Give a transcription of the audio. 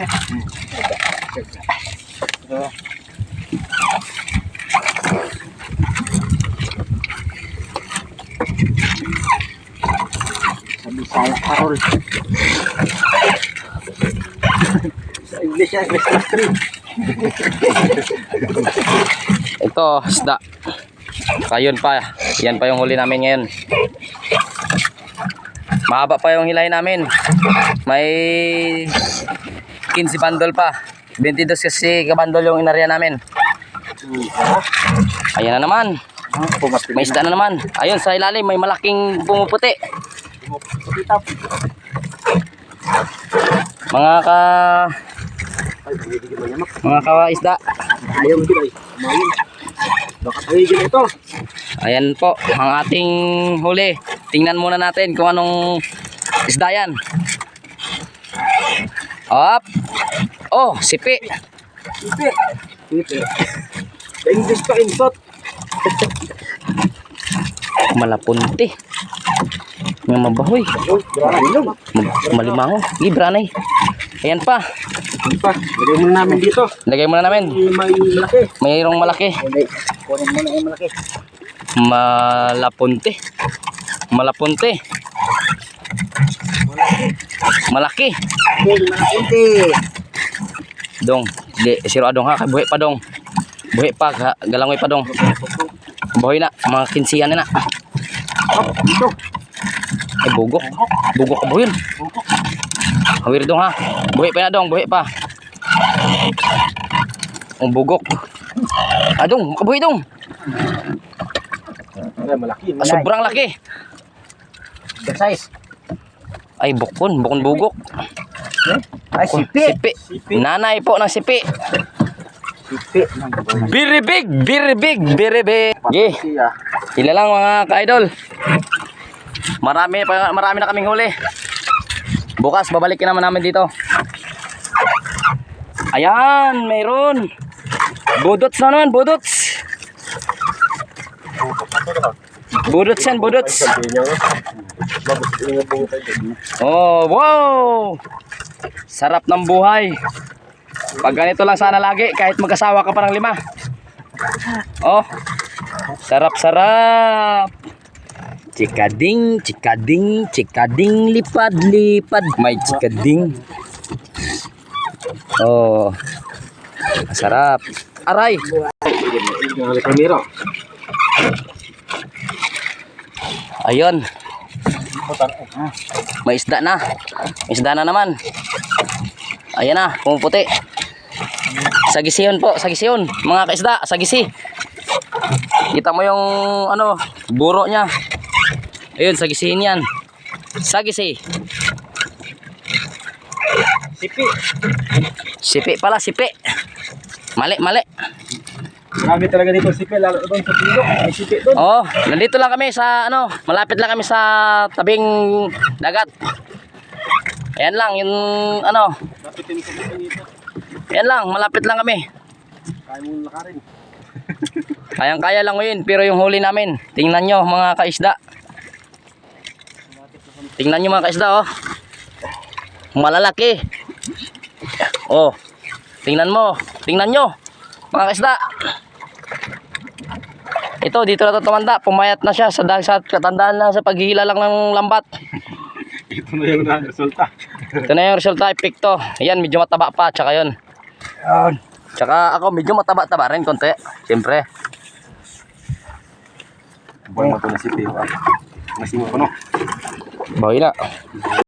Sabi saya Carol. Sa English yan, English class 3. Ito, isda. Ayun pa. Yan pa yung huli namin ngayon. Mahaba pa yung hilay namin. May 15 bundle pa. 22 kasi kabandol yung inarya namin. Ayan na naman. May isda na naman. Ayun sa ilalim may malaking pumuputi. Mga kaisda. Ayaw mo ay. Mayin. Bakit ayun ito? Ayan po ang ating huli. Tingnan muna natin kung anong isda yan. Up. Oh, sipi. Sipi. Sipi. Sa English pa insot. Malapunti. Nga mabahoy. Malimango. Ibranay. Ayan pa. Lagay muna namin dito. Lagay muna namin. May malaki. Mayroong malaki. Kunin muna yung malaki. Malapunti. Malapunti. Malaki. Malapunti. Dong. Siro adong ha. Buhi pa dong. Buhi pa. Galangoy pa dong. Buhi na. Mga kinsiyan na. Dito. Ay, bugok. Bugok ka buhin. Hawir dong ha. Buhi pa na dong. Buhi pa. Ang bugok. Adong. Makabuhi dong. Malaki. Sobrang laki. The size. Ay, bukon. Bukon bugok. Ay, sipi. Sipi. Nanay po ng sipi. Sipi. Very big. Very big. Very big. Okay. Sila lang mga ka-idol. Marami na kaming huli. Bukas babalikin naman namin dito. Ayan, mayroon. Budots na naman, budots. Budots yan, budots. Oh, wow. Sarap ng buhay. Pag ganito lang sana lagi, kahit magkasawa ka pa ng 5. Oh, sarap-sarap. Cikading, cikading, cikading, lipad-lipad. May cikading. Oh, sarap. Aray. Ayun. May isda na. May isda na naman. Ayan na, pumuputi. Sagisiyon po, sagisiyon. Mga kaisda, sagisi. Kita mo yung ano, buro niya. Ayun, sagisihin yan. Sagisi. Sipi. Sipi pala, sipi. Mali, mali. Marami talaga dito sipi, lalo doon sa bundok. May sipi doon. Oh, nandito lang kami sa ano, malapit lang kami sa tabing dagat. Ayan lang, yung ano. Ayan lang, malapit lang kami. Kaya mo lakarin. Kayang-kaya lang ngayon, pero yung huli namin, tingnan nyo mga kaisda. Tingnan nyo mga kaisda, oh. Malalaki. Oh, tingnan mo. Tingnan nyo, mga kaisda. Ito, dito na ito tumanda. Pumayat na siya dahil sa katandaan lang sa paghihila lang ng lambat. Ito na yung resulta. Ito na yung resulta, epekto. Ayan, medyo mataba pa, tsaka yun. Yan. Tsaka ako, medyo mataba-taba rin, konti. Siyempre. Buwan mo ito na sipi. Masimo ko no. Bawi na.